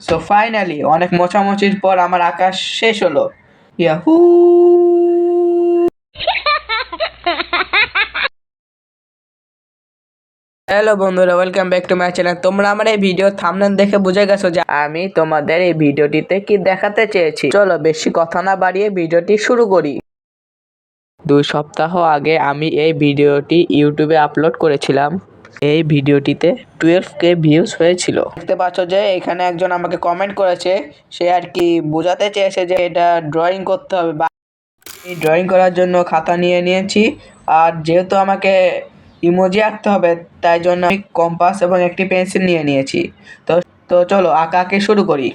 So finally অনেক মোছামুছির পর আমার আঁকা শেষ হলো। ইয়াহু! হ্যালো বন্ধুরা, welcome back to my channel. তোমরা আমার এই ভিডিও থাম্বনেল দেখে বুঝে গেছো যে আমি তোমাদের এই ভিডিওটিতে কি দেখাতে চেয়েছি। চলো বেশি কথা না বাড়িয়ে ভিডিওটি শুরু করি। 2 সপ্তাহ আগে আমি এই ভিডিওটি ইউটিউবে আপলোড করেছিলাম। এই ভিডিওটিতে 12K ভিউজ হয়েছিল। দেখতে পাচ্ছ যে এখানে একজন আমাকে কমেন্ট করেছে, সে আর কি বোঝাতে চেয়েছে যে এটা ড্রয়িং করতে হবে। বা এই ড্রয়িং করার জন্য খাতা নিয়ে নিয়েছি, আর যেহেতু আমাকে ইমোজি আঁকতে হবে তাই জন্য আমি কম্পাস এবং একটি পেন্সিল নিয়ে নিয়েছি। তো তো চলো আঁকা আঁকি শুরু করি।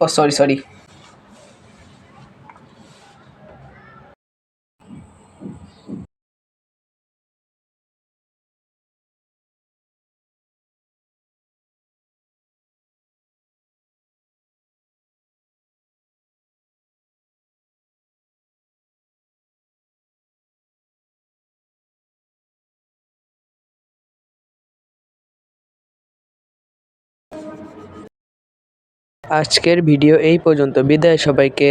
ও সরি সরি। আজকের ভিডিও এই পর্যন্ত, বিদায় সবাইকে।